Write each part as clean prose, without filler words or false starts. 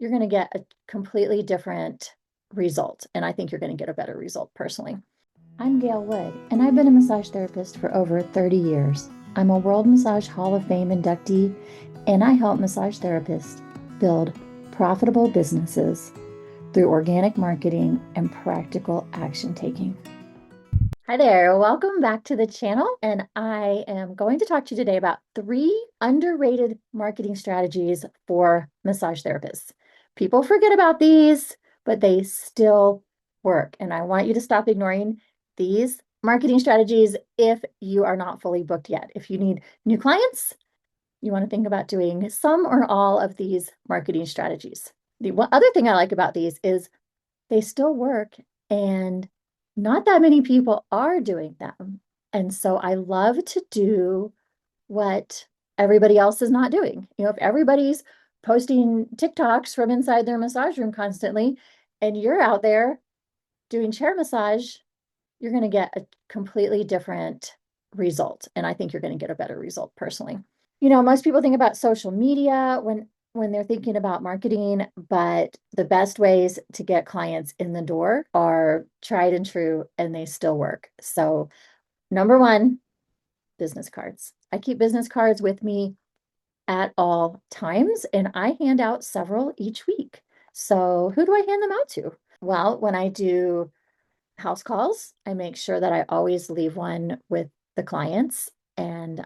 you're going to get a completely different result. And I think you're going to get a better result personally. I'm Gail Wood, and I've been a massage therapist for over 30 years. I'm a World Massage Hall of Fame inductee, and I help massage therapists build profitable businesses through organic marketing and practical action taking. Hi there, welcome back to the channel. And I am going to talk to you today about 3 underrated marketing strategies for massage therapists. People forget about these, but they still work. And I want you to stop ignoring these marketing strategies if you are not fully booked yet. If you need new clients, you want to think about doing some or all of these marketing strategies. The one other thing I like about these is they still work, and not that many people are doing them. And so I love to do what everybody else is not doing. If everybody's posting TikToks from inside their massage room constantly, and you're out there doing chair massage, you're going to get a completely different result. And I think you're going to get a better result personally. Most people think about social media when they're thinking about marketing, but the best ways to get clients in the door are tried and true, and they still work. So, number 1, business cards. I keep business cards with me at all times, and I hand out several each week. So, who do I hand them out to? Well, when I do house calls, I make sure that I always leave one with the clients. And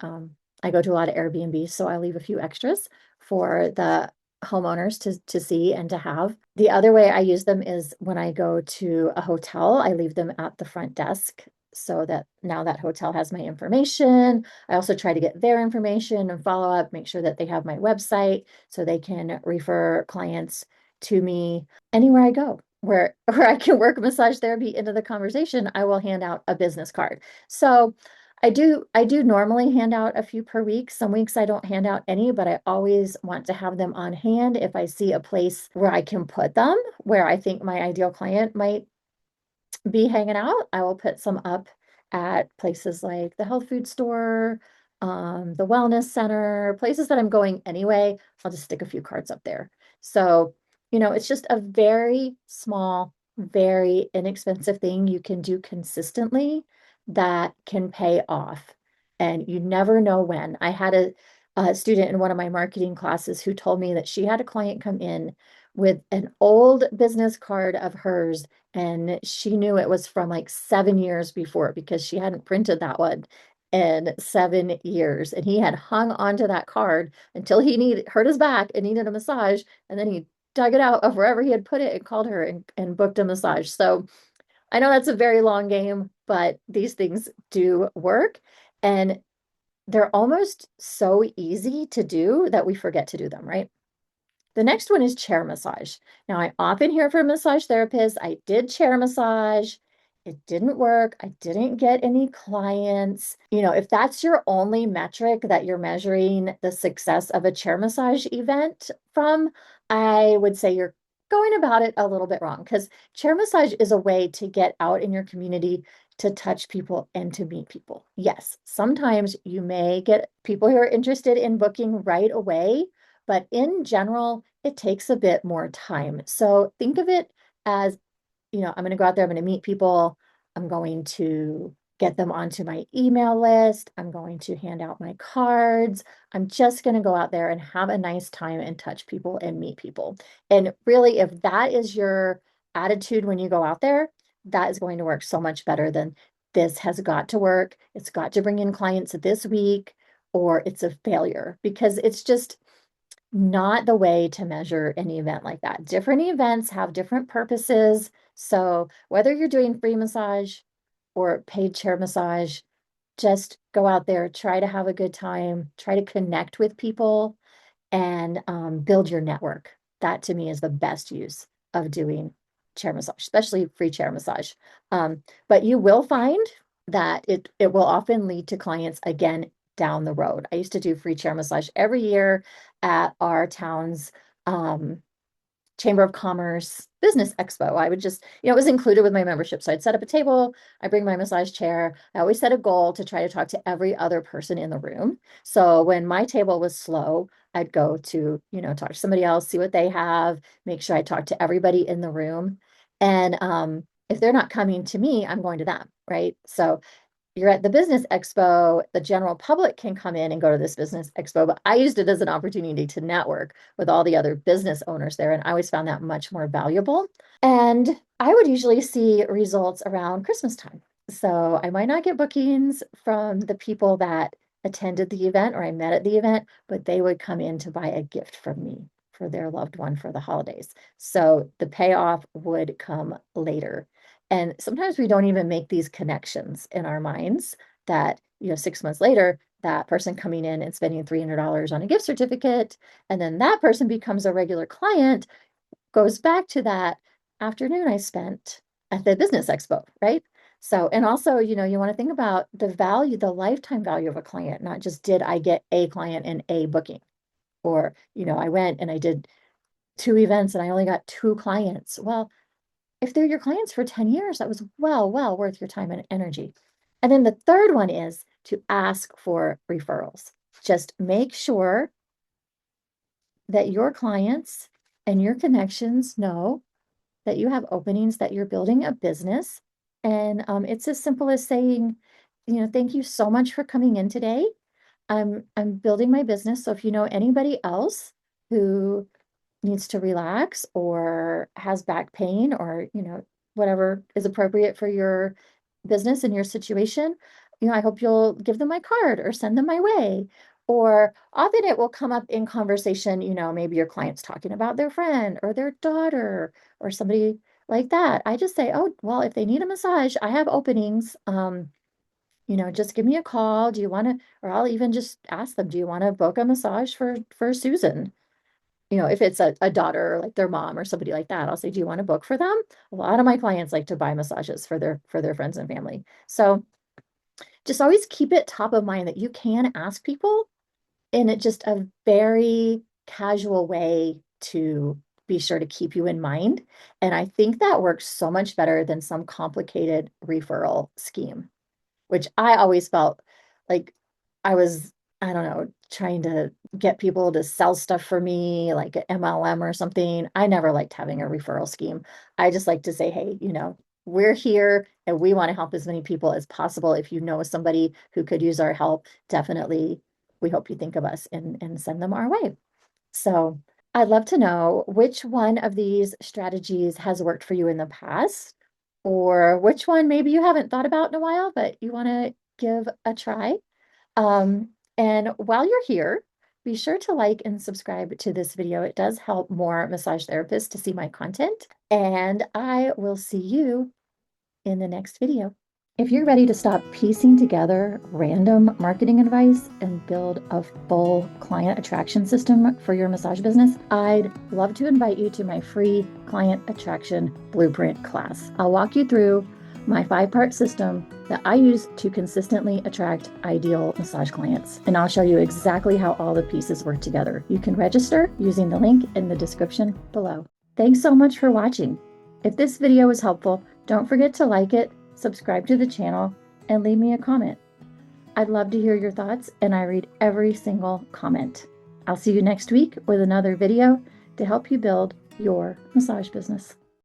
I go to a lot of Airbnbs, so I leave a few extras for the homeowners to see and to have. The other way I use them is when I go to a hotel, I leave them at the front desk so that now that hotel has my information. I also try to get their information and follow up, make sure that they have my website so they can refer clients to me anywhere I go. Where I can work massage therapy into the conversation, I will hand out a business card. So I do normally hand out a few per week. Some weeks I don't hand out any, but I always want to have them on hand if I see a place where I can put them, where I think my ideal client might be hanging out. I will put some up at places like the health food store, the wellness center, places that I'm going anyway. I'll just stick a few cards up there. So, it's just a very small, very inexpensive thing you can do consistently that can pay off. And you never know when. I had a student in one of my marketing classes who told me that she had a client come in with an old business card of hers, and she knew it was from like 7 years before because she hadn't printed that one in 7 years. And he had hung onto that card until he hurt his back and needed a massage. And then he dug it out of wherever he had put it and called her and booked a massage. So I know that's a very long game, but these things do work. And they're almost so easy to do that we forget to do them, right? The next one is chair massage. Now, I often hear from massage therapists, I did chair massage. It didn't work. I didn't get any clients. If that's your only metric that you're measuring the success of a chair massage event from, I would say you're going about it a little bit wrong, because chair massage is a way to get out in your community, to touch people and to meet people. Yes, sometimes you may get people who are interested in booking right away, but in general, it takes a bit more time. So think of it as, I'm going to go out there, I'm going to meet people, I'm going to get them onto my email list, I'm going to hand out my cards. I'm just going to go out there and have a nice time and touch people and meet people. And really, if that is your attitude when you go out there, that is going to work so much better than this has got to work, it's got to bring in clients this week, or it's a failure, because it's just not the way to measure an event like that. Different events have different purposes. So whether you're doing free massage or paid chair massage, just go out there, try to have a good time, try to connect with people, and build your network. That to me is the best use of doing chair massage, especially free chair massage. But you will find that it will often lead to clients again down the road. I used to do free chair massage every year at our town's Chamber of Commerce Business Expo. I would just, it was included with my membership. So I'd set up a table, I bring my massage chair. I always set a goal to try to talk to every other person in the room. So when my table was slow, I'd go to, talk to somebody else, see what they have, make sure I talk to everybody in the room. And if they're not coming to me, I'm going to them, right? So you're at the business expo, the general public can come in and go to this business expo, but I used it as an opportunity to network with all the other business owners there. And I always found that much more valuable. And I would usually see results around Christmas time. So I might not get bookings from the people that attended the event or I met at the event, but they would come in to buy a gift from me for their loved one for the holidays. So the payoff would come later. And sometimes we don't even make these connections in our minds that, 6 months later, that person coming in and spending $300 on a gift certificate, and then that person becomes a regular client, goes back to that afternoon I spent at the business expo, right? So, and also, you want to think about the value, the lifetime value of a client, not just did I get a client and a booking, or, I went and I did 2 events and I only got 2 clients. Well, if they're your clients for 10 years, that was well worth your time and energy. And then the third one is to ask for referrals. Just make sure that your clients and your connections know that you have openings, that you're building a business. And it's as simple as saying, thank you so much for coming in today. I'm building my business. So if you know anybody else who needs to relax or has back pain or, whatever is appropriate for your business and your situation, I hope you'll give them my card or send them my way. Or often it will come up in conversation, maybe your client's talking about their friend or their daughter or somebody like that. I just say, oh, well, if they need a massage, I have openings. Just give me a call. Do you want to, or I'll even just ask them, do you want to book a massage for Susan? If it's a daughter, like their mom or somebody like that, I'll say, do you want to book for them? A lot of my clients like to buy massages for their friends and family. So just always keep it top of mind that you can ask people in just a very casual way to be sure to keep you in mind. And I think that works so much better than some complicated referral scheme, which I always felt like I was, I don't know, trying to get people to sell stuff for me, like an MLM or something. I never liked having a referral scheme. I just like to say, hey, we're here and we want to help as many people as possible. If you know somebody who could use our help, definitely we hope you think of us and send them our way. So I'd love to know which one of these strategies has worked for you in the past, or which one maybe you haven't thought about in a while, but you want to give a try. And while you're here, be sure to like and subscribe to this video. It does help more massage therapists to see my content. And I will see you in the next video. If you're ready to stop piecing together random marketing advice and build a full client attraction system for your massage business, I'd love to invite you to my free client attraction blueprint class. I'll walk you through my 5-part system that I use to consistently attract ideal massage clients. And I'll show you exactly how all the pieces work together. You can register using the link in the description below. Thanks so much for watching. If this video was helpful, don't forget to like it, subscribe to the channel, and leave me a comment. I'd love to hear your thoughts, and I read every single comment. I'll see you next week with another video to help you build your massage business.